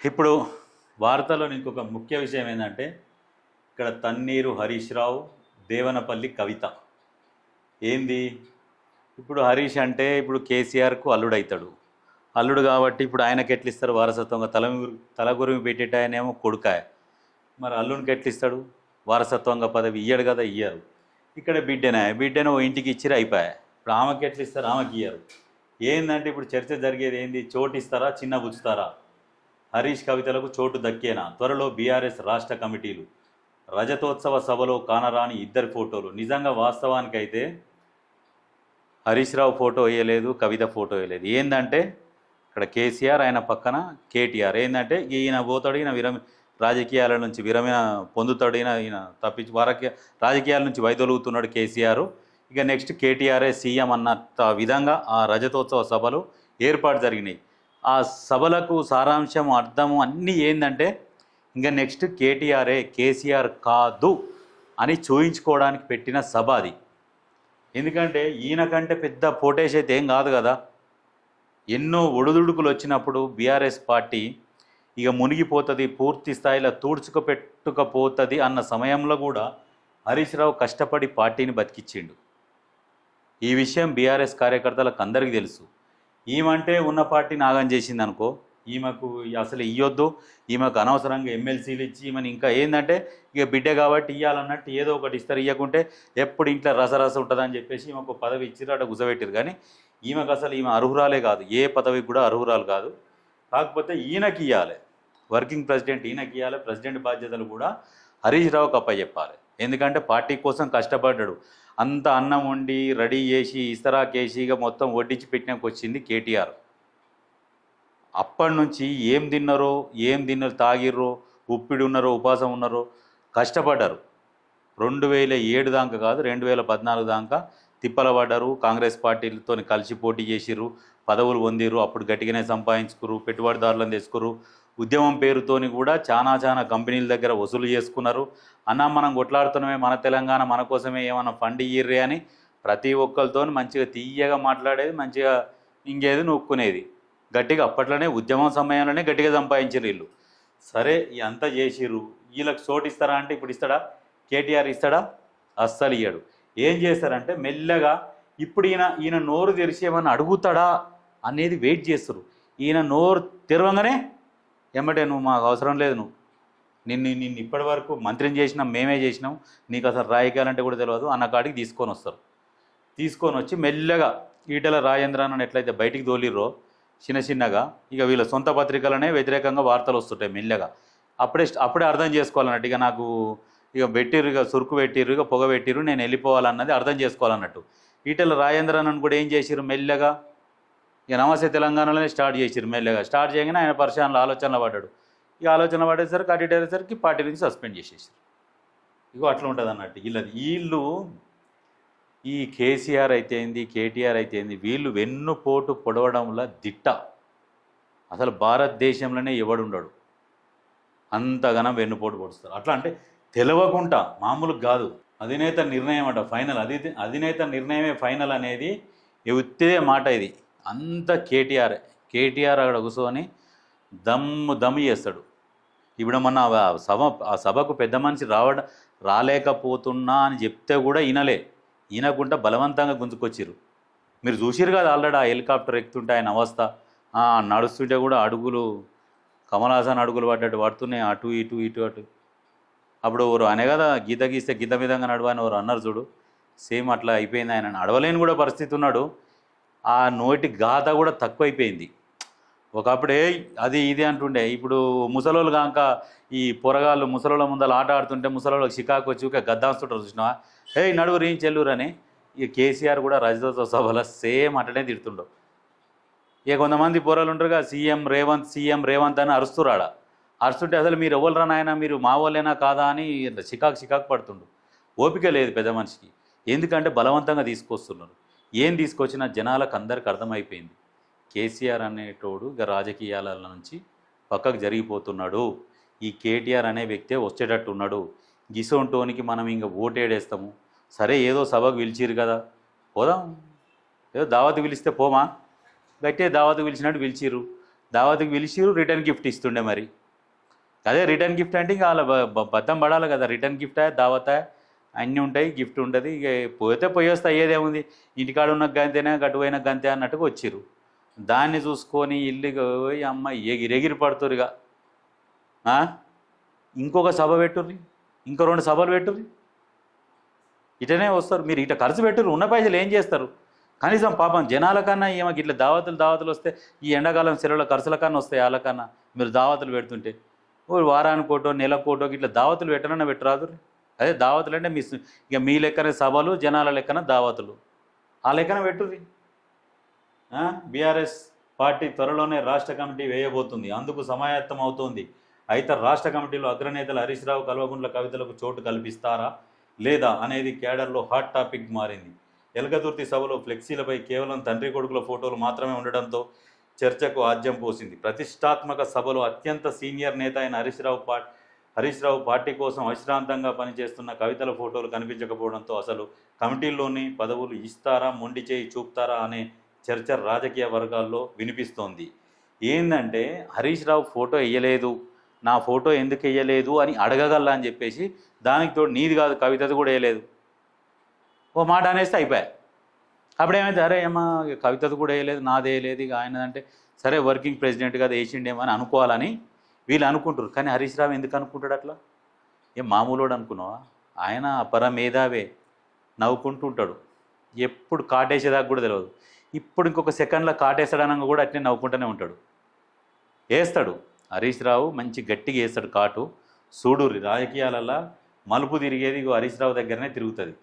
ఇప్పుడు వార్తలోని ఇంకొక ముఖ్య విషయం ఏంటంటే ఇక్కడ తన్నీరు హరీష్ రావు, దేవనపల్లి కవిత. ఏంది ఇప్పుడు హరీష్ అంటే ఇప్పుడు కేసీఆర్కు అల్లుడవుతాడు. అల్లుడు కాబట్టి ఇప్పుడు ఆయనకి ఎట్లా ఇస్తారు వారసత్వంగా? తలగురిమి పెట్టేటాయనేమో కొడుకాయ. మరి అల్లునికి ఎట్లా ఇస్తాడు వారసత్వంగా? పదవి ఇయ్యడు కదా, ఇయ్యరు. ఇక్కడ బిడ్డను ఓ ఇంటికి ఇచ్చిరు, అయిపోయా. ఇప్పుడు ఆమెకి ఎట్లా ఇస్తారు? ఆమెకి ఇయ్యరు. ఏందంటే ఇప్పుడు చర్చ జరిగేది ఏంది? చోటు ఇస్తారా, చిన్న బుచ్చుతారా? హరీష్ కవితలకు చోటు దక్కేనా? త్వరలో బీఆర్ఎస్ రాష్ట్ర కమిటీలు. రజతోత్సవ సభలో కానరాని ఇద్దరి ఫోటోలు. నిజంగా వాస్తవానికైతే హరీష్ రావు ఫోటో వేయలేదు, కవిత ఫోటో వేయలేదు. ఏంటంటే ఇక్కడ కేసీఆర్, ఆయన పక్కన కేటీఆర్. ఏంటంటే ఈయన పోతాడు, ఈయన రాజకీయాల నుంచి విరమణ పొందుతాడు, ఈయన తప్పించి రాజకీయాల నుంచి వైదొలుగుతున్నాడు కేసీఆర్. ఇక నెక్స్ట్ కేటీఆర్ఏ సీఎం అన్న విధంగా ఆ రజతోత్సవ సభలు ఏర్పాటు జరిగినాయి. ఆ సభలకు సారాంశం, అర్థము అన్నీ ఏంటంటే ఇంకా నెక్స్ట్ కేసీఆర్ కాదు అని చూయించుకోవడానికి పెట్టిన సభ అది. ఎందుకంటే ఈయన కంటే పెద్ద పోటేష్ అయితే ఏం కాదు కదా. ఎన్నో ఒడుదుడుకులు వచ్చినప్పుడు బీఆర్ఎస్ పార్టీ ఇక మునిగిపోతుంది, పూర్తి స్థాయిలో తూడ్చుకుపెట్టుకపోతుంది అన్న సమయంలో కూడా హరీష్ రావు కష్టపడి పార్టీని బతికిచ్చిండు. ఈ విషయం బీఆర్ఎస్ కార్యకర్తలకు అందరికీ తెలుసు. ఈమంటే ఉన్న పార్టీ నాగం చేసింది అనుకో, ఈమెకు అసలు ఇవ్వద్దు, ఈమెకు అనవసరంగా ఎమ్మెల్సీలు ఇచ్చి ఈమెను ఇంకా ఏంటంటే ఇక బిడ్డ కాబట్టి ఇవ్వాలన్నట్టు ఏదో ఒకటి ఇస్తారు. ఇవ్వకుంటే ఎప్పుడు ఇంట్లో రసరస ఉంటుందని చెప్పేసి ఈమెకు పదవి ఇచ్చిరు, అక్కడ గుసబెట్టారు. కానీ ఈమెకు అసలు ఈమె అర్హురాలే కాదు, ఏ పదవికి కూడా అర్హురాలు కాదు. కాకపోతే ఈయనకి ఇవ్వాలి, వర్కింగ్ ప్రెసిడెంట్ ఈయనకి ఇవ్వాలి, ప్రెసిడెంట్ బాధ్యతలు కూడా హరీష్ రావుకి అప్పచెప్పాలి. ఎందుకంటే పార్టీ కోసం కష్టపడ్డాడు. అంత అన్నం వండి రెడీ చేసి ఇస్తరాకేసిగా మొత్తం వడ్డించి పెట్టినాక వచ్చింది కేటీఆర్. అప్పటి నుంచి ఏం తిన్నారో, తాగిర్రో, ఉప్పిడి ఉన్నారో, ఉపాసం ఉన్నారో కష్టపడ్డారు. 2007 దాకా కాదు, 2014 దాకా తిప్పల పడ్డారు. కాంగ్రెస్ పార్టీలతో కలిసి పోటీ చేసిర్రు, పదవులు పొందిర్రు. అప్పుడు గట్టిగానే సంపాదించుకురు, పెట్టుబడిదారులను తెచ్చుకురు. ఉద్యమం పేరుతోని కూడా చాలా కంపెనీల దగ్గర వసూలు చేసుకున్నారు. అన్న మనం కొట్లాడుతున్నామే, మన తెలంగాణ మన కోసమే, ఏమన్నా ఫండ్ ఇయ్యర్రే అని ప్రతి ఒక్కరితో మంచిగా తీయగా మాట్లాడేది, మంచిగా ఇంకేది నొక్కునేది. గట్టిగా అప్పట్లోనే ఉద్యమం సమయంలోనే గట్టిగా సంపాదించారు వీళ్ళు. సరే అంతా చేసిర్రు. వీళ్ళకి చోటు ఇస్తారా అంటే ఇప్పుడు ఇస్తాడా? కేటీఆర్ ఇస్తాడా? అస్సలు ఇయ్యడు. ఏం చేస్తారంటే మెల్లగా ఇప్పుడు ఈయన నోరు తెరిచి ఏమన్నా అడుగుతాడా అనేది వెయిట్ చేస్తారు. ఈయన నోరు తెరవంగానే ఏమంటే నువ్వు మాకు అవసరం లేదు, నిన్ను ఇప్పటి వరకు మంత్రిని చేసినాం, మేమే చేసినాం, నీకు అసలు రాజకీయాలంటే కూడా తెలియదు అన్న కాడికి తీసుకొని వస్తారు. తీసుకొని వచ్చి మెల్లగా ఈటెల రాజేంద్రను ఎట్లయితే బయటికి తోలిర్రో చిన్నగా, ఇక వీళ్ళ సొంత పత్రికలనే వ్యతిరేకంగా వార్తలు వస్తుంటాయి మెల్లగా. అప్పుడే అర్థం చేసుకోవాలన్నట్టు. ఇక నాకు ఇక పెట్టిర్రు, ఇక సురుకు పెట్టిర్రు, ఇక పొగ పెట్టిర్రు, నేను వెళ్ళిపోవాలన్నది అర్థం చేసుకోవాలన్నట్టు. ఈటెల రాజేంద్రను కూడా ఏం చేసిర్రు, మెల్లగా ఇక నమస్తే తెలంగాణలోనే స్టార్ట్ చేసిర్రు. మెల్లగా స్టార్ట్ చేయగానే ఆయన పరిశానలో ఆలోచనలో పడ్డాడు. ఇక ఆలోచన పడేసరికి అటు అయ్యేసరికి పార్టీ నుంచి సస్పెండ్ చేసేసారు. ఇగో అట్లా ఉంటుంది అన్నట్టు. వీళ్ళు ఈ కేసీఆర్ అయితే ఏంది, కేటీఆర్ అయితే ఏంది, వీళ్ళు వెన్నుపోటు పొడవడంలో దిట్ట. అసలు భారతదేశంలోనే ఎవడుండడు అంతగానం వెన్నుపోటు పొడుస్తారు. అట్లా అంటే తెలవకుండా మామూలుగా కాదు. అధినేత నిర్ణయం అట ఫైనల్. అధినేత నిర్ణయమే ఫైనల్ అనేది ఉత్తే మాట. ఇది అంత కేటీఆర్ అక్కడ కూర్చొని దమ్ము చేస్తాడు. ఇప్పుడు మొన్న ఆ సభకు పెద్ద మనిషి రాలేకపోతున్నా అని చెప్తే కూడా ఈయనకుండా బలవంతంగా గుంజుకొచ్చిర్రు. మీరు చూసిరు కదా ఆల్రెడీ ఆ హెలికాప్టర్ ఎక్కుతుంటే ఆయన అవస్థ. నడుస్తుంటే కూడా అడుగులు కమల్ హాసన్ అడుగులు పడ్డట్టు పడుతున్నాయి, అటు అటు. అప్పుడు ఎవరు అనే కదా గీత గీస్తే గీత విధంగా నడవని ఎవరు అన్నారు చూడు, సేమ్ అట్లా అయిపోయింది. ఆయన నడవలేని కూడా పరిస్థితి ఉన్నాడు. ఆ నోటి గాథ కూడా తక్కువైపోయింది. ఒకప్పుడే అది ఇది అంటుండే. ఇప్పుడు ముసలోళ్ళు కాక ఈ పొరగాళ్ళు ముసలోళ్ళ ముందర ఆట ఆడుతుంటే ముసలోళ్ళకి చికాకు వచ్చి ఒక గద్దాస్తుంటారు చూసినావా, నడువు రీ చెల్లూరని. ఇక కేసీఆర్ కూడా రజతోత్సవ సభలో సేమ్ అట్లనే తిడుతుండవు. ఇక కొంతమంది పొరలు ఉంటారుగా, సీఎం రేవంత్ అని అరుస్తుంటే అసలు మీరు ఎవరు నాయన, మీరు మా వాళ్ళైనా కాదా అని చికాకు పడుతుండు. ఓపిక లేదు పెద్ద మనిషికి. ఎందుకంటే బలవంతంగా తీసుకొస్తున్నారు. ఏం తీసుకొచ్చినా జనాలకు అందరికి అర్థమైపోయింది, కేసీఆర్ అనేటోడు ఇక రాజకీయాల నుంచి పక్కకు జరిగిపోతున్నాడు. ఈ కేటీఆర్ అనే వ్యక్తే వచ్చేటట్టు ఉన్నాడు. గిసోంటోనికి మనం ఇంకా ఓటేడేస్తాము. సరే ఏదో సభకు పిలిచిరు కదా, పోదాం. ఏదో దావత్ పిలిస్తే పోమా, గట్టే దావత్ పిలిచినట్టు పిలిచిర్రు. దావత్కి పిలిచిరు, రిటర్న్ గిఫ్ట్ ఇస్తుండే. మరి అదే రిటర్న్ గిఫ్ట్ అంటే ఇంకా వాళ్ళ బద్దం పడాలి కదా. రిటర్న్ గిఫ్ట్ దావత అన్నీ ఉంటాయి, గిఫ్ట్ ఉంటుంది. ఇక పోతే పోయేస్తే అయ్యేదేముంది, ఇంటికాడ ఉన్న గంతేనే గట్టుపోయిన గంతే అన్నట్టుగా వచ్చిర్రు. దాన్ని చూసుకొని ఇల్లుగా పోయి అమ్మ ఎగిరెగిరి పడుతురుగా. ఇంకొక సభ పెట్టుర్రి, ఇంకో 2 సభలు పెట్టుర్రి, ఇటనే వస్తారు. మీరు ఇట్లా ఖర్చు పెట్టుర్రు, ఉన్న పైసలు ఏం చేస్తారు? కనీసం పాపం జనాల కన్నా ఏమకి ఇట్లా దావతులు వస్తే ఈ ఎండాకాలం సెలవుల ఖర్చుల కన్నా వస్తాయి. వాళ్ళకన్నా మీరు దావతులు పెడుతుంటే వారానికోటో నెలకోటో ఇట్లా దావతులు పెట్టనన్నా పెట్టరాదు. అదే దావతులు అంటే ఇక మీ లెక్కన సభలు, జనాల లెక్కన దావతులు, ఆ లెక్కన పెట్టుర్రి. బీఆర్ఎస్ పార్టీ త్వరలోనే రాష్ట్ర కమిటీ వేయబోతుంది, అందుకు సమాయత్తం అవుతోంది. అయితే రాష్ట్ర కమిటీలో అగ్రనేతలు హరీష్ రావు, కల్వకుంట్ల కవితలకు చోటు కల్పిస్తారా లేదా అనేది కేడర్లో హాట్ టాపిక్ మారింది. ఎలగతుర్తి సభలో ఫ్లెక్సీలపై కేవలం తండ్రి కొడుకుల ఫోటోలు మాత్రమే ఉండడంతో చర్చకు ఆజ్యం పోసింది. ప్రతిష్టాత్మక సభలో అత్యంత సీనియర్ నేత అయిన హరీష్ రావు పార్టీ కోసం అవిశ్రాంతంగా పనిచేస్తున్న కవితల ఫోటోలు కనిపించకపోవడంతో అసలు కమిటీల్లోని పదవులు ఇస్తారా, మొండి చేయి చూపుతారా అనే చర్చ రాజకీయ వర్గాల్లో వినిపిస్తోంది. ఏంటంటే హరీష్ రావు ఫోటో వేయలేదు, నా ఫోటో ఎందుకు వేయలేదు అని అడగగల అని చెప్పేసి, దానికి తోడు నీది కాదు కవితది కూడా వేయలేదు ఓ మాట అనేస్తే అయిపోయా. అప్పుడేమైతే అరే ఏమా కవితది కూడా వేయలేదు, నాది వేయలేదు, ఇక ఆయన అంటే సరే వర్కింగ్ ప్రెసిడెంట్ కదా వేసిండేమో అని అనుకోవాలని వీళ్ళు అనుకుంటారు. కానీ హరీష్ రావు ఎందుకు అనుకుంటాడు అట్లా? ఏం మామూలుడు అనుకున్నావా? ఆయన అపర మేధావే, నవ్వుకుంటుంటాడు. ఎప్పుడు కాటేసేదాకా కూడా తెలియదు. ఇప్పుడు ఇంకొక సెకండ్లో కాటేసాడనగా కూడా అట్నే నవ్వుకుంటూనే ఉంటాడు. వేస్తాడు హరీష్ రావు, మంచి గట్టిగా వేస్తాడు కాటు. చూడుర్రి రాజకీయాలల్లో మలుపు తిరిగేది హరీష్ రావు దగ్గరనే తిరుగుతుంది.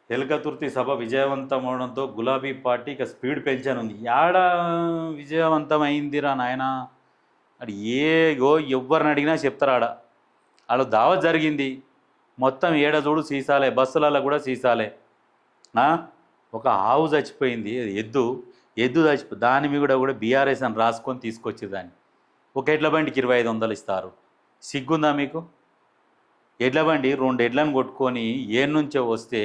ఎలకతుర్తి సభ విజయవంతం అవడంతో గులాబీ పార్టీ ఇక స్పీడ్ పెంచనుంది. యాడ విజయవంతమైందిరా నాయన అది ఎవరిని అడిగినా చెప్తారు. ఆడ దావత్ జరిగింది, మొత్తం ఏడ చూడు సీసాలే, బస్సులలో కూడా సీసాలే. ఒక ఆవు చచ్చిపోయింది, ఎద్దు చచ్చిపో, దాని మీద కూడా బీఆర్ఎస్ అని రాసుకొని తీసుకొచ్చి దాన్ని ఒక ఎడ్ల బండికి 2500 ఇస్తారు. సిగ్గుందా మీకు? ఎడ్ల బండి 2 ఎడ్లను కొట్టుకొని నుంచో వస్తే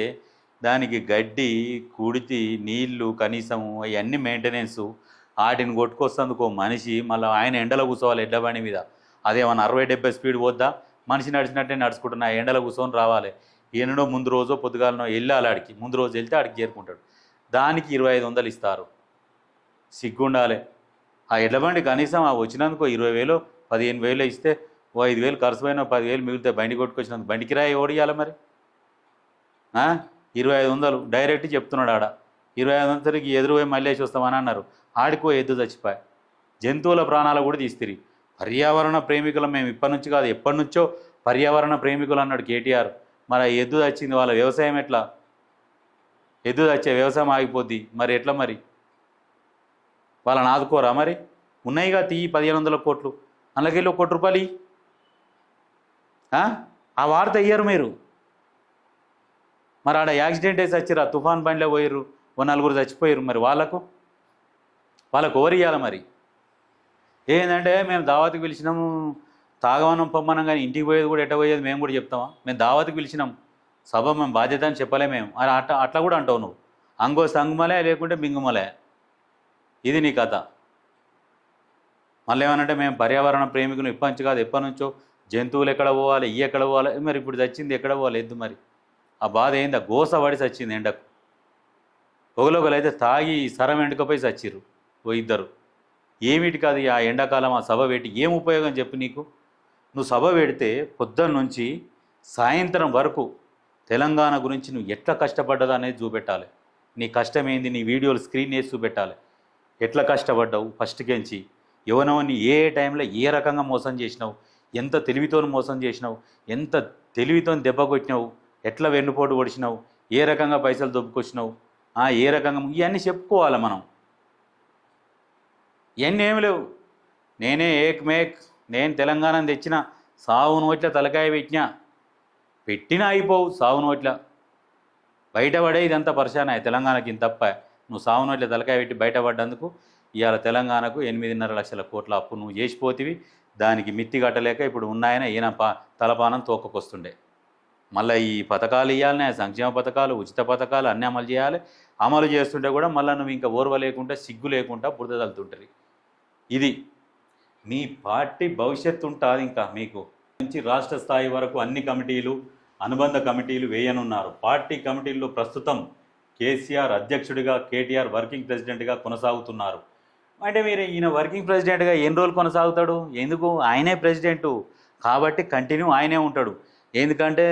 దానికి గడ్డి, కుడితి, నీళ్లు, కనీసం అవన్నీ మెయింటెనెన్సు, వాటిని కొట్టుకొస్తేందుకు మనిషి మళ్ళీ ఆయన ఎండలో కూర్చోవాలి ఎడ్ల బండి మీద. అదేమన్నా 60-70 స్పీడ్ పోద్దా? మనిషి నడిచినట్టే నడుచుకుంటున్నా ఎండలో కూర్చొని రావాలి. ఎన్నడో ముందు రోజో పొద్దుగాలనో వెళ్ళాలి, ఆడికి ముందు రోజు వెళ్తే ఆడికి చేరుకుంటాడు. దానికి 2500 ఇస్తారు. సిగ్గుండాలి. ఆ ఎడ్ల బండి కనీసం ఆ వచ్చినందుకు 20,000 15,000 ఇస్తే 5,000 ఖర్చు పోయినా 10,000 మిగిలితే బండి కొట్టుకొచ్చినందుకు బండికి రాయి ఓడియాలి మరి. 2500 డైరెక్ట్ చెప్తున్నాడు. ఆడ 2500కి ఎదురుపోయి మళ్ళీ వేసి వస్తామని అన్నారు. ఆడికో ఎద్దు చచ్చిపోయి జంతువుల ప్రాణాలు కూడా తీస్తిరి. పర్యావరణ ప్రేమికులు మేము ఇప్పటి నుంచి కాదు ఎప్పటి నుంచో పర్యావరణ ప్రేమికులు అన్నాడు కేటీఆర్. మరి ఆ ఎద్దు వచ్చింది, వాళ్ళ వ్యవసాయం ఎట్లా? ఎద్దు వచ్చే వ్యవసాయం ఆగిపోద్ది మరి ఎట్లా? మరి వాళ్ళని ఆదుకోరా? మరి ఉన్నాయిగా తీయి 1,500 కోట్లు, అందులోకెళ్ళి 1 కోటి రూపాయలు. ఆ వార్త ఇయ్యరు మీరు. మరి ఆడ యాక్సిడెంట్ వేసి వచ్చిర్రు, ఆ తుఫాన్ బండిలో పోయిర్రు, 4 చచ్చిపోయారు. మరి వాళ్ళకు ఎవరు ఇవ్వాలి? మరి ఏంటంటే మేము దావత్కి పిలిచినాము, తాగమనం పొమ్మనం, కానీ ఇంటికి పోయేది కూడా ఎట్ట పోయేది మేము కూడా చెప్తామా? మేము దావత్కి పిలిచినాం, సభ మేము బాధ్యత అని చెప్పలే మేము. అది అట్లా కూడా అంటావు నువ్వు. అంగో సంగుమలే లేకుంటే మింగుమలే, ఇది నీ కథ. మళ్ళీ ఏమనంటే మేము పర్యావరణ ప్రేమికులు ఇప్పటి నుంచి కాదు ఎప్పటి నుంచో, జంతువులు ఎక్కడ పోవాలి, ఎక్కడ పోవాలి. మరి ఇప్పుడు చచ్చింది ఎక్కడ పోవాలి ఎద్దు? మరి ఆ బాధ ఏంది? గోస పడి చచ్చింది ఎండకు. ఒకరు తాగి సరం ఎండుకపోయి చచ్చిర్రు ఇద్దరు. ఏమిటి కాదు ఆ ఎండాకాలం ఆ సభ పెట్టి ఏం ఉపయోగం చెప్పు నీకు? నువ్వు సభ పెడితే పొద్దున్న నుంచి సాయంత్రం వరకు తెలంగాణ గురించి నువ్వు ఎట్లా కష్టపడ్డదా అనేది చూపెట్టాలి. నీ కష్టం ఏంది, నీ వీడియోలు స్క్రీన్ వేసి చూపెట్టాలి. ఎట్లా కష్టపడ్డావు ఫస్ట్కెంచి, ఎవనవని ఏ టైంలో ఏ రకంగా మోసం చేసినావు, ఎంత తెలివితో మోసం చేసినావు, ఎంత తెలివితో దెబ్బ కొట్టినావు, ఎట్లా వెన్నుపోటు పొడిచినావు, ఏ రకంగా పైసలు దొబ్బుకొచ్చినావు, ఏ రకంగా, ఇవన్నీ చెప్పుకోవాలి మనం. ఇవన్నీ ఏమి లేవు. నేనే నేను తెలంగాణను తెచ్చిన, సావు నోట్ల తలకాయ పెట్టినా అయిపోవు. సావు నోట్ల బయటపడే ఇదంతా పరిశాన తెలంగాణకి ఇంత తప్ప. నువ్వు సావు నోట్ల తలకాయ పెట్టి బయటపడ్డందుకు ఇవాళ తెలంగాణకు 8.5 లక్షల కోట్ల అప్పు నువ్వు చేసిపోతివి. దానికి మిత్తి కట్టలేక ఇప్పుడు ఉన్నాయన ఈయన తలపానం తోకకొస్తుండే. మళ్ళీ ఈ పథకాలు ఇవ్వాలనే, సంక్షేమ పథకాలు, ఉచిత పథకాలు అన్నీ అమలు చేయాలి. అమలు చేస్తుంటే కూడా మళ్ళీ నువ్వు ఇంకా ఓర్వ లేకుండా, సిగ్గు లేకుండా బురద తలుతుంటుంది. ఇది మీ పార్టీ భవిష్యత్తు ఉంటుంది. ఇంకా మీకు నుంచి రాష్ట్ర స్థాయి వరకు అన్ని కమిటీలు, అనుబంధ కమిటీలు వేయనున్నారు. పార్టీ కమిటీల్లో ప్రస్తుతం కేసీఆర్ అధ్యక్షుడిగా, కేటీఆర్ వర్కింగ్ ప్రెసిడెంట్గా కొనసాగుతున్నారు. అంటే మీరు ఈయన వర్కింగ్ ప్రెసిడెంట్గా ఎన్ని రోజులు కొనసాగుతాడు? ఎందుకు? ఆయనే ప్రెసిడెంటు కాబట్టి కంటిన్యూ ఆయనే ఉంటాడు. ఎందుకంటే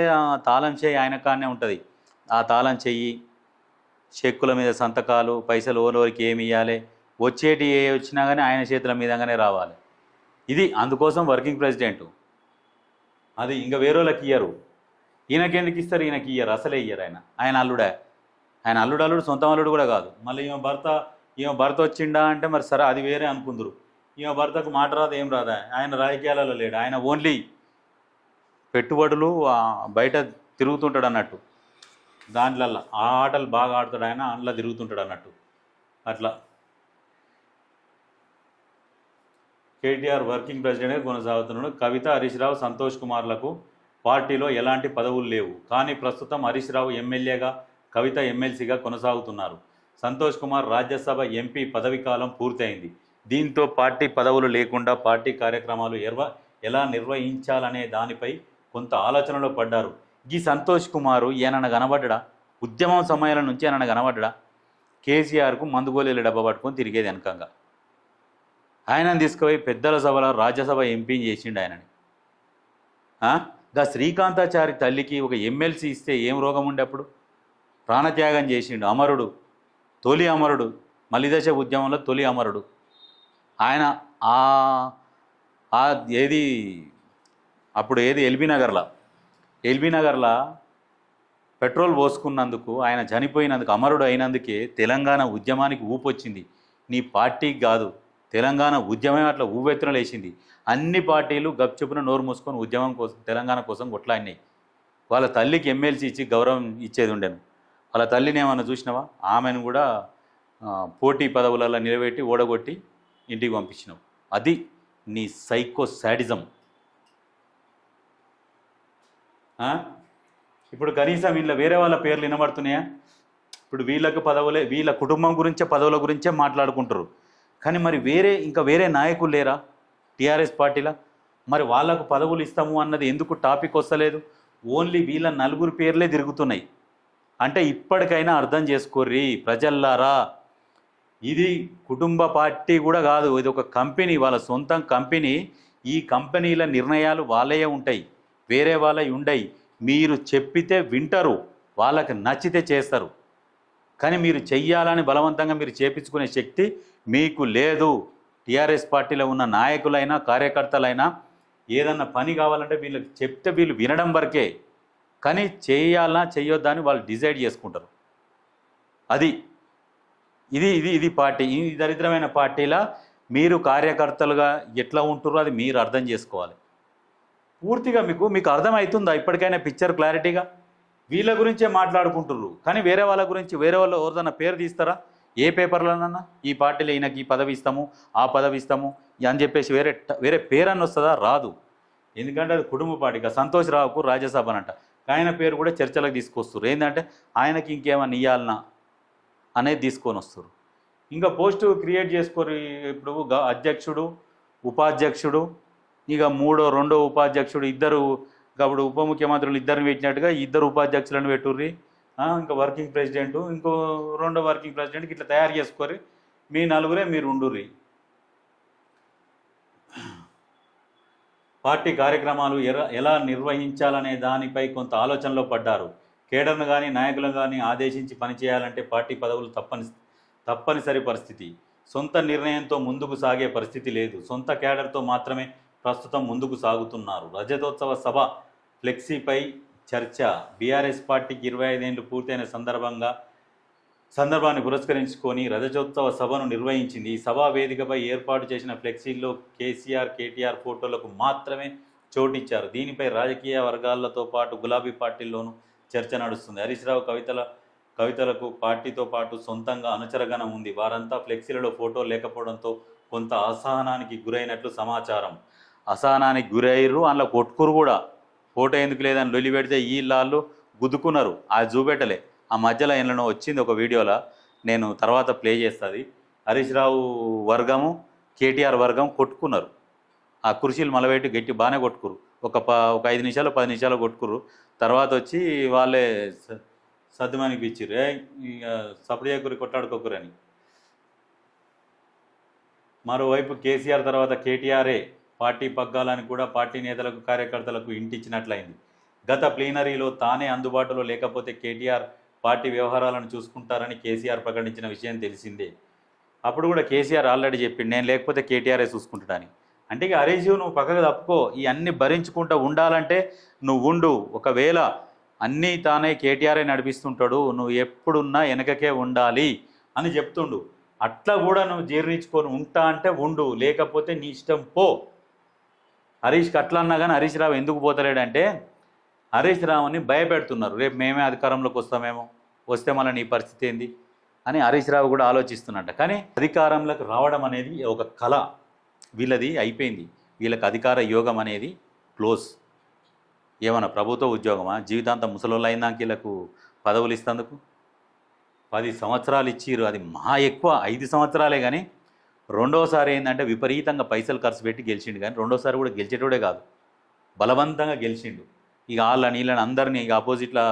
తాళం చెయ్యి ఆయన కాడనే ఉంటుంది. ఆ తాళం చెయ్యి, చెక్కుల మీద సంతకాలు, పైసలు ఓనోరికి ఏమి ఇవ్వాలి, వచ్చేటి ఏ వచ్చినా కానీ ఆయన చేతుల మీదగానే రావాలి. ఇది అందుకోసం వర్కింగ్ ప్రెసిడెంటు. అది ఇంకా వేరే వాళ్ళకి ఇయ్యరు. ఈయనకెందుకు ఇస్తారు? ఈయనకి ఇయ్యరు, అసలే ఇయ్యరు. ఆయన అల్లుడే. ఆయన అల్లుడు సొంతం అల్లుడు కూడా కాదు. మళ్ళీ ఈమె భర్త వచ్చిండా అంటే మరి సరే అది వేరే అనుకుందరు. ఈమె భర్తకు మాట రాదు, ఏం రాదా. ఆయన రాజకీయాలలో లేడు. ఆయన ఓన్లీ పెట్టుబడులు, బయట తిరుగుతుంటాడు అన్నట్టు. దాంట్లల్లో ఆ ఆటలు బాగా ఆడతాడు ఆయన, అందులో తిరుగుతుంటాడు అన్నట్టు. అట్లా కేటీఆర్ వర్కింగ్ ప్రెసిడెంట్గా కొనసాగుతున్నాడు. కవిత, హరీష్ రావు, సంతోష్ కుమార్లకు పార్టీలో ఎలాంటి పదవులు లేవు. కానీ ప్రస్తుతం హరీష్ రావు ఎమ్మెల్యేగా, కవిత ఎమ్మెల్సీగా కొనసాగుతున్నారు. సంతోష్ కుమార్ రాజ్యసభ ఎంపీ పదవి కాలం పూర్తయింది. దీంతో పార్టీ పదవులు లేకుండా పార్టీ కార్యక్రమాలు ఎలా నిర్వహించాలనే దానిపై కొంత ఆలోచనలో పడ్డారు. ఈ సంతోష్ కుమారు ఈయన కనబడ్డా, ఉద్యమం సమయాల నుంచి ఆయన కనబడ్డా, కేసీఆర్కు మందుగోలేలు డబ్బా పట్టుకొని తిరిగేది వెనకంగా. ఆయనను తీసుకుపోయి పెద్దల సభలో రాజ్యసభ ఎంపీని చేసిండు ఆయనని. గా శ్రీకాంతాచారి తల్లికి ఒక ఎమ్మెల్సీ ఇస్తే ఏం రోగం ఉండే అప్పుడు? ప్రాణత్యాగం చేసిండు. అమరుడు, తొలి అమరుడు, మలిదశ ఉద్యమంలో తొలి అమరుడు ఆయన. ఏది అప్పుడు ఎల్బీ నగర్లో పెట్రోల్ పోసుకున్నందుకు, ఆయన చనిపోయినందుకు, అమరుడు అయినందుకే తెలంగాణ ఉద్యమానికి ఊపొచ్చింది. నీ పార్టీకి కాదు, తెలంగాణ ఉద్యమం అట్లా ఊవెత్తున లేచింది. అన్ని పార్టీలు గప్చుపున నోరు మూసుకొని ఉద్యమం కోసం, తెలంగాణ కోసం కొట్లాడినాయి. వాళ్ళ తల్లికి ఎమ్మెల్సీ ఇచ్చి గౌరవం ఇచ్చేది ఉండేను. వాళ్ళ తల్లిని ఏమన్నా చూసినావా? ఆమెను కూడా పోటీ పదవులలో నిలబెట్టి ఓడగొట్టి ఇంటికి పంపించినావు. అది నీ సైకో శాడిజం. ఇప్పుడు కనీసం వీళ్ళ వేరే వాళ్ళ పేర్లు వినబడుతున్నాయా? ఇప్పుడు వీళ్ళకు పదవులే, వీళ్ళ కుటుంబం గురించే, పదవుల గురించే మాట్లాడుకుంటారు. కానీ మరి ఇంకా వేరే నాయకులు లేరా టీఆర్ఎస్ పార్టీలో? మరి వాళ్ళకు పదవులు ఇస్తాము అన్నది ఎందుకు టాపిక్ వస్తలేదు? ఓన్లీ వీళ్ళ నలుగురు పేర్లే తిరుగుతున్నాయి. అంటే ఇప్పటికైనా అర్థం చేసుకోర్రి ప్రజల్లారా, ఇది కుటుంబ పార్టీ కూడా కాదు, ఇది ఒక కంపెనీ, వాళ్ళ సొంతం కంపెనీ. ఈ కంపెనీల నిర్ణయాలు వాళ్ళే ఉంటాయి, వేరే వాళ్ళవి ఉండయి. మీరు చెప్పితే వింటారు, వాళ్ళకి నచ్చితే చేస్తారు. కానీ మీరు చెయ్యాలని బలవంతంగా మీరు చేపించుకునే శక్తి మీకు లేదు. టీఆర్ఎస్ పార్టీలో ఉన్న నాయకులైనా, కార్యకర్తలైనా ఏదన్నా పని కావాలంటే వీళ్ళకి చెప్తే వీళ్ళు వినడం వరకే. కానీ చేయాలన్నా చెయ్యొద్దా అని వాళ్ళు డిసైడ్ చేసుకుంటారు. అది ఇది పార్టీ. ఈ దరిద్రమైన పార్టీలా మీరు కార్యకర్తలుగా ఎట్లా ఉంటుర్రో అది మీరు అర్థం చేసుకోవాలి. పూర్తిగా మీకు అర్థమవుతుందా ఇప్పటికైనా పిక్చర్ క్లారిటీగా? వీళ్ళ గురించే మాట్లాడుకుంటుర్రు, కానీ వేరే వాళ్ళ గురించి, వేరే వాళ్ళు ఎవరిదన్నా పేరు తీస్తారా? ఏ పేపర్లోనన్నా ఈ పార్టీలో ఈయనకి ఈ పదవి ఇస్తాము, ఆ పదవి ఇస్తాము అని చెప్పేసి వేరే పేరన్న వస్తుందా? రాదు. ఎందుకంటే అది కుటుంబ పార్టీగా. సంతోష్ రావుకు రాజ్యసభనంట, ఆయన పేరు కూడా చర్చలకు తీసుకొస్తారు. ఏంటంటే ఆయనకి ఇంకేమన్నా ఇవ్వాలన్నా అనేది తీసుకొని వస్తారు. ఇంకా పోస్టు క్రియేట్ చేసుకోరు. ఇప్పుడు అధ్యక్షుడు, ఉపాధ్యక్షుడు, ఇక రెండో ఉపాధ్యక్షుడు, ఇద్దరు, అప్పుడు ఉప ముఖ్యమంత్రులు ఇద్దరిని పెట్టినట్టుగా ఇద్దరు ఉపాధ్యక్షులను పెట్టుర్రి, ఇంకా వర్కింగ్ ప్రెసిడెంటు, ఇంకో రెండో వర్కింగ్ ప్రెసిడెంట్కి ఇట్లా తయారు చేసుకోరి. మీ నలుగురే మీరు ఉండుర్రి. పార్టీ కార్యక్రమాలు ఎలా నిర్వహించాలనే దానిపై కొంత ఆలోచనలో పడ్డారు. కేడర్ను కానీ, నాయకులను కానీ ఆదేశించి పనిచేయాలంటే పార్టీ పదవులు తప్పనిసరి పరిస్థితి. సొంత నిర్ణయంతో ముందుకు సాగే పరిస్థితి లేదు. సొంత కేడర్తో మాత్రమే ప్రస్తుతం ముందుకు సాగుతున్నారు. రజతోత్సవ సభ ఫ్లెక్సీపై చర్చ. బీఆర్ఎస్ పార్టీకి 25 ఏళ్లు పూర్తయిన సందర్భాన్ని పురస్కరించుకొని రజతోత్సవ సభను నిర్వహించింది. ఈ సభా వేదికపై ఏర్పాటు చేసిన ఫ్లెక్సీల్లో కేసీఆర్, కేటీఆర్ ఫోటోలకు మాత్రమే చోటిచ్చారు. దీనిపై రాజకీయ వర్గాలతో పాటు గులాబీ పార్టీల్లోనూ చర్చ నడుస్తుంది. హరీష్ రావు, కవితలకు పార్టీతో పాటు సొంతంగా అనుచరగణం ఉంది. వారంతా ఫ్లెక్సీలలో ఫోటో లేకపోవడంతో కొంత అసహనానికి గురైనట్లు సమాచారం. అసహనానికి గురయ్యారు, అందులో కొట్టుకురు కూడా. ఫోటో ఎందుకు లేదని లొల్లి పెడితే వీళ్ళు గుద్దుకున్నారు. అది చూపెట్టలే. ఆ మధ్యలో ఏళ్ళనో వచ్చింది ఒక వీడియోలో, నేను తర్వాత ప్లే చేస్తుంది. హరీష్ రావు వర్గము కేటీఆర్ వర్గం కొట్టుకున్నారు. ఆ కుర్చీలు మలబెట్టి గట్టి బాగానే కొట్టుకురు. ఒక 5 నిమిషాలు 10 నిమిషాలు కొట్టుకురు. తర్వాత వచ్చి వాళ్ళే సర్దుమనికి ఇచ్చిర్రు, ఇక సపరేట్ చేయకురి కొట్లాడుకోకురని. మరోవైపు కేసీఆర్ తర్వాత కేటీఆరే పార్టీ పగ్గాలని కూడా పార్టీ నేతలకు కార్యకర్తలకు ఇంటిచ్చినట్లయింది. గత ప్లీనరీలో తానే అందుబాటులో లేకపోతే కేటీఆర్ పార్టీ వ్యవహారాలను చూసుకుంటారని కేసీఆర్ ప్రకటించిన విషయం తెలిసిందే. అప్పుడు కూడా కేసీఆర్ ఆల్రెడీ చెప్పిండు, నేను లేకపోతే కేటీఆరే చూసుకుంటాడని. అంటే ఇక హరీష్ నువ్వు పక్కకు తప్పుకో, ఈ అన్ని భరించుకుంటూ ఉండాలంటే నువ్వు ఉండు. ఒకవేళ అన్నీ తానే కేటీఆరే నడిపిస్తుంటాడు, నువ్వు ఎప్పుడున్నా వెనకకే ఉండాలి అని చెప్తుండు. అట్లా కూడా నువ్వు జీర్ణించుకొని ఉంటా అంటే ఉండు, లేకపోతే నీ ఇష్టం పో. హరీష్కి అట్లా అన్నా కానీ హరీష్ రావు ఎందుకు పోతలేడంటే హరీష్ రావుని భయపెడుతున్నారు, రేపు మేమే అధికారంలోకి వస్తామేమో, వస్తే మళ్ళీ నీ పరిస్థితి ఏంది అని హరీష్ రావు కూడా ఆలోచిస్తున్నట్ట. కానీ అధికారంలోకి రావడం అనేది ఒక కళ, వీళ్ళది అయిపోయింది. వీళ్ళకి అధికార యోగం అనేది క్లోజ్. ఏమన్నా ప్రభుత్వ ఉద్యోగమా? జీవితాంతం ముసలోళ్ళు అయినాక వీళ్ళకు పదవులు ఇస్తందుకు 10 సంవత్సరాలు ఇచ్చిర్రు, అది మహా ఎక్కువ 5 సంవత్సరాలే. కానీ రెండోసారి ఏంటంటే విపరీతంగా పైసలు ఖర్చు పెట్టి గెలిచిండు, కానీ రెండోసారి కూడా గెలిచేటోడే కాదు, బలవంతంగా గెలిచిండు. ఇక వీళ్ళని అందరినీ ఇక ఆపోజిట్లో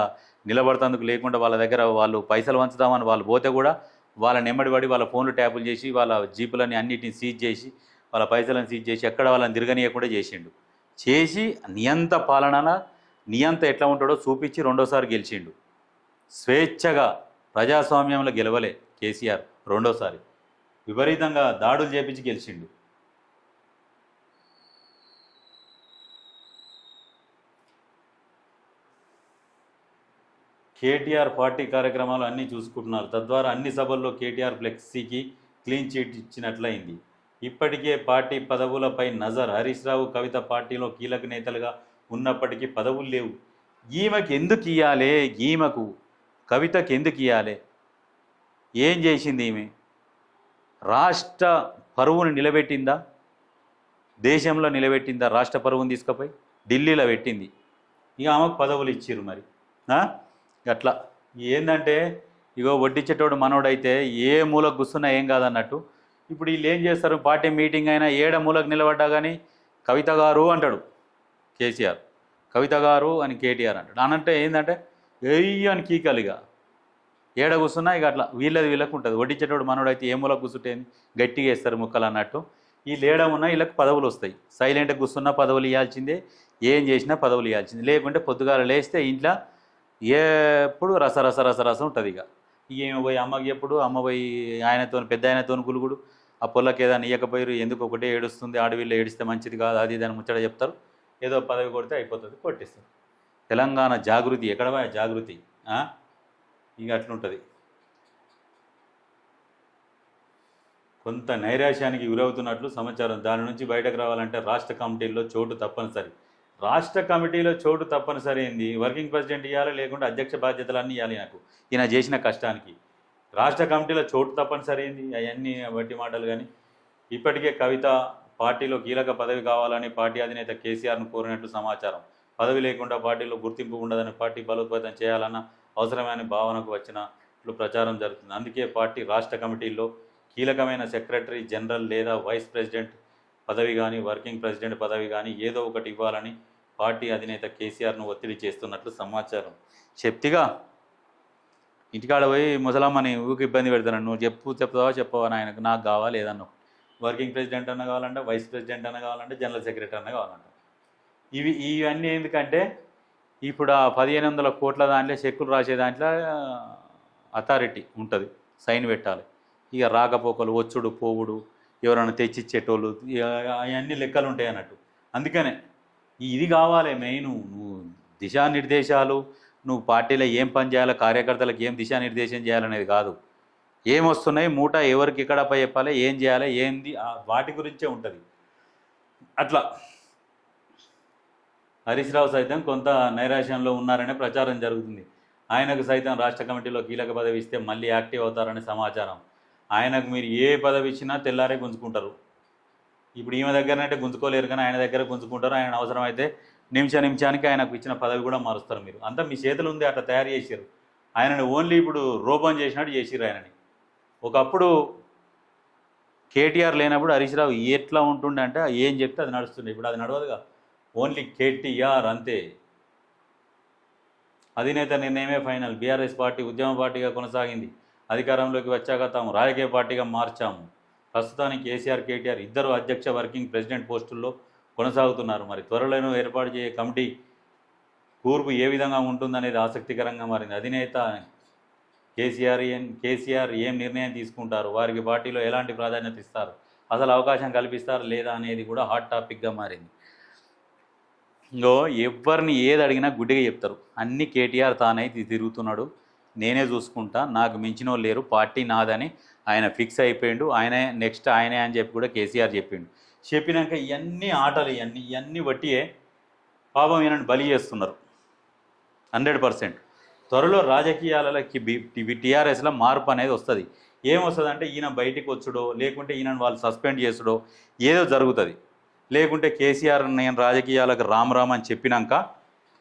నిలబడుతందుకు లేకుండా వాళ్ళ దగ్గర వాళ్ళు పైసలు వంచుదామని వాళ్ళు పోతే కూడా వాళ్ళని నెమ్మడిపడి వాళ్ళ ఫోన్లు ట్యాపులు చేసి వాళ్ళ జీపులని అన్నిటిని సీజ్ చేసి వాళ్ళ పైసలను సీజ్ చేసి ఎక్కడ వాళ్ళని తిరగనీయకుండా చేసిండు. చేసి నియంత పాలన నియంత ఎట్లా ఉంటాడో చూపించి రెండోసారి గెలిచిండు. స్వేచ్ఛగా ప్రజాస్వామ్యంలో గెలవలే కేసీఆర్, రెండోసారి విపరీతంగా దాడులు చేపించి గెలిచిండు. కేటీఆర్ పార్టీ కార్యక్రమాలు అన్నీ చూసుకుంటున్నారు. తద్వారా అన్ని సభల్లో కేటీఆర్ ఫ్లెక్సీకి క్లీన్ చిట్ ఇచ్చినట్లయింది. ఇప్పటికే పార్టీ పదవులపై నజర్. హరీష్ రావు, కవిత పార్టీలో కీలక నేతలుగా ఉన్నప్పటికీ పదవులు లేవు. ఈమెకి ఎందుకు ఇవ్వాలి? ఈమెకు కవితకి ఎందుకు ఇవ్వాలి? ఏం చేసింది ఈమె? రాష్ట్ర పరువును నిలబెట్టిందా? దేశంలో నిలబెట్టిందా? రాష్ట్ర పరువును తీసుకుపోయి ఢిల్లీలో పెట్టింది. ఇక ఆమెకు పదవులు ఇచ్చిర్రు. మరి అట్లా ఏంటంటే ఇగో వడ్డించేటోడు మనోడైతే ఏ మూలకు కూర్చున్నా ఏం కాదన్నట్టు. ఇప్పుడు వీళ్ళు ఏం చేస్తారు? పార్టీ మీటింగ్ అయినా ఏడ మూలకు నిలబడ్డా కానీ కవిత గారు అంటాడు కేసీఆర్, కవిత గారు అని కేటీఆర్ అంటాడు. అనంటే ఏంటంటే ఎయ్యి అని కీకలిగా ఏడ కూర్చున్నా ఇక అట్లా వీళ్ళకు ఉంటుంది. వడ్డించేటోడు మనోడైతే ఏ మూలకు కూర్చుంటే గట్టిగా వేస్తారు ముక్కలు అన్నట్టు. వీళ్ళు ఏడమున్నా వీళ్ళకి పదవులు వస్తాయి. సైలెంట్గా కూర్చున్నా పదవులు ఇవ్వాల్సిందే, ఏం చేసినా పదవులు ఇవ్వాల్సిందే. లేకుంటే పొద్దుగాల లేస్తే ఇంట్లో ఎప్పుడు రసరసం ఉంటుంది. ఇక ఏమి పోయి అమ్మకి ఎప్పుడు అమ్మ పోయి ఆయనతో పెద్ద ఆయనతో గులుగుడు, ఆ పొల్లకి ఏదైనా ఇవ్వకపోయారు, ఎందుకు ఒకటే ఏడుస్తుంది, ఆడవిళ్ళు ఏడిస్తే మంచిది కాదు, అది దాన్ని ముచ్చట చెప్తారు. ఏదో పదవి కొడితే అయిపోతుంది, కొట్టిస్తారు. తెలంగాణ జాగృతి ఎక్కడ జాగృతి ఇక అట్లుంటుంది. కొంత నైరాశ్యానికి గురవుతున్నట్లు సమాచారం. దాని నుంచి బయటకు రావాలంటే రాష్ట్ర కమిటీల్లో చోటు తప్పనిసరి. రాష్ట్ర కమిటీలో చోటు తప్పనిసరి అయింది. వర్కింగ్ ప్రెసిడెంట్ ఇవ్వాలి, లేకుంటే అధ్యక్ష బాధ్యతలన్నీ ఇవ్వాలి. నాకు ఈయన చేసిన కష్టానికి రాష్ట్ర కమిటీలో చోటు తప్పనిసరి అయింది. అవన్నీ బట్టి మాటలు. కానీ ఇప్పటికే కవిత పార్టీలో కీలక పదవి కావాలని పార్టీ అధినేత కేసీఆర్ను కోరినట్లు సమాచారం. పదవి లేకుండా పార్టీలో గుర్తింపు ఉండదని, పార్టీ బలోపేతం చేయాలన్న అవసరమైన భావనకు వచ్చినట్లు ప్రచారం జరుగుతుంది. అందుకే పార్టీ రాష్ట్ర కమిటీల్లో కీలకమైన సెక్రటరీ జనరల్ లేదా వైస్ ప్రెసిడెంట్ పదవి కానీ, వర్కింగ్ ప్రెసిడెంట్ పదవి కానీ ఏదో ఒకటి ఇవ్వాలని పార్టీ అధినేత కేసీఆర్ను ఒత్తిడి చేస్తున్నట్లు సమాచారం. చెప్తిగా ఇంటికాడ పోయి ముసలమ్మని ఊరికి ఇబ్బంది పెడతాను, నువ్వు చెప్తావా చెప్పవా ఆయనకు, నాకు కావాలి ఏదన్నా వర్కింగ్ ప్రెసిడెంట్ అన్న కావాలంటే, వైస్ ప్రెసిడెంట్ అన్న కావాలంటే, జనరల్ సెక్రటరీ అన్న కావాలంట. ఇవన్నీ ఎందుకంటే ఇప్పుడు ఆ 1500 కోట్ల దాంట్లో చెక్కులు రాసే దాంట్లో అథారిటీ ఉంటుంది, సైన్ పెట్టాలి. ఇక రాకపోకలు, వచ్చుడు పోవుడు, ఎవరైనా తెచ్చిచ్చేటోళ్ళు, అవన్నీ లెక్కలు ఉంటాయి అన్నట్టు. అందుకనే ఇది కావాలి మెయిన్. నువ్వు దిశానిర్దేశాలు, నువ్వు పార్టీలో ఏం పని చేయాలో, కార్యకర్తలకు ఏం దిశానిర్దేశం చేయాలనేది కాదు. ఏం వస్తున్నాయి మూట, ఎవరికి ఎక్కడ చెప్పాలి, ఏం చేయాలి, ఏంది, వాటి గురించే ఉంటుంది. అట్లా హరీష్ రావు సైతం కొంత నైరాశ్యంలో ఉన్నారనే ప్రచారం జరుగుతుంది. ఆయనకు సైతం రాష్ట్ర కమిటీలో కీలక పదవి ఇస్తే మళ్ళీ యాక్టివ్ అవుతారని సమాచారం. ఆయనకు మీరు ఏ పదవి ఇచ్చినా తెల్లారే గుంజుకుంటారు. ఇప్పుడు ఈమె దగ్గరనంటే గుంజుకోలేరు, కానీ ఆయన దగ్గర గుంజుకుంటారు. ఆయన అవసరమైతే నిమిషానికి ఆయనకు ఇచ్చిన పదవి కూడా మారుస్తారు. మీరు అంతా మీ చేతులు ఉంది, అట్లా తయారు చేశారు. ఆయనని ఓన్లీ ఇప్పుడు రూపం చేసినట్టు చేసిర్రు ఆయనని. ఒకప్పుడు కేటీఆర్ లేనప్పుడు హరీష్ రావు ఎట్లా ఉంటుండే అంటే ఏం చెప్తే అది నడుస్తుండే. ఇప్పుడు అది నడవదుగా, ఓన్లీ కేటీఆర్ అంతే. అధినేత నిర్ణయమే ఫైనల్. బీఆర్ఎస్ పార్టీ ఉద్యమ పార్టీగా కొనసాగింది. అధికారంలోకి వచ్చాక తాము రాజకీయ పార్టీగా మార్చాము. ప్రస్తుతానికి కేసీఆర్, కేటీఆర్ ఇద్దరు అధ్యక్ష వర్కింగ్ ప్రెసిడెంట్ పోస్టుల్లో కొనసాగుతున్నారు. మరి త్వరలోనూ ఏర్పాటు చేయే కమిటీ కూర్పు ఏ విధంగా ఉంటుందనేది ఆసక్తికరంగా మారింది. అధినేత కేసీఆర్ ఏం నిర్ణయం తీసుకుంటారు, వారికి పార్టీలో ఎలాంటి ప్రాధాన్యత ఇస్తారు, అసలు అవకాశం కల్పిస్తారు లేదా అనేది కూడా హాట్ టాపిక్గా మారింది. ఇంకో ఎవరిని ఏది అడిగినా గుడ్డిగా చెప్తారు. అన్ని కేటీఆర్ తానై తిరుగుతున్నాడు, నేనే చూసుకుంటా, నాకు మించిన వాళ్ళు లేరు, పార్టీ నాదని ఆయన ఫిక్స్ అయిపోయిండు, ఆయనే నెక్స్ట్ ఆయనే అని చెప్పి కూడా కేసీఆర్ చెప్పిండు. చెప్పినాక ఇవన్నీ ఆటలు ఇవన్నీ బట్టియే పాపం ఈయనను బలి చేస్తున్నారు 100%. త్వరలో రాజకీయాలకి టీఆర్ఎస్లో మార్పు అనేది వస్తుంది. ఏమొస్తుంది అంటే ఈయన బయటికి వచ్చుడో, లేకుంటే ఈయనను వాళ్ళు సస్పెండ్ చేసుడో ఏదో జరుగుతుంది. లేకుంటే కేసీఆర్ నేను రాజకీయాలకు రామ్ అని చెప్పినాక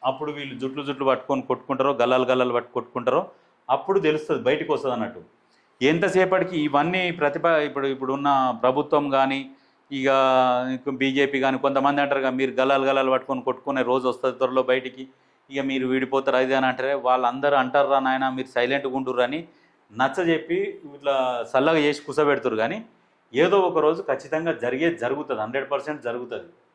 అప్పుడు వీళ్ళు జుట్లు పట్టుకొని కొట్టుకుంటారో, గల్లలు పట్టు కొట్టుకుంటారో అప్పుడు తెలుస్తుంది, బయటకు వస్తుంది అన్నట్టు. ఎంతసేపటికి ఇవన్నీ ఇప్పుడున్న ప్రభుత్వం కానీ ఇక బీజేపీ కానీ కొంతమంది అంటారు మీరు గల్లలు పట్టుకొని కొట్టుకునే రోజు వస్తుంది త్వరలో బయటికి, ఇక మీరు వీడిపోతారు అది అని అంటారే. వాళ్ళందరూ అంటారా నాయన మీరు సైలెంట్గా ఉంటుర్రు అని నచ్చజెప్పి ఇట్లా చల్లగా చేసి కుసబెడుతురు. కానీ ఏదో ఒక రోజు ఖచ్చితంగా జరుగుతుంది, 100% జరుగుతుంది.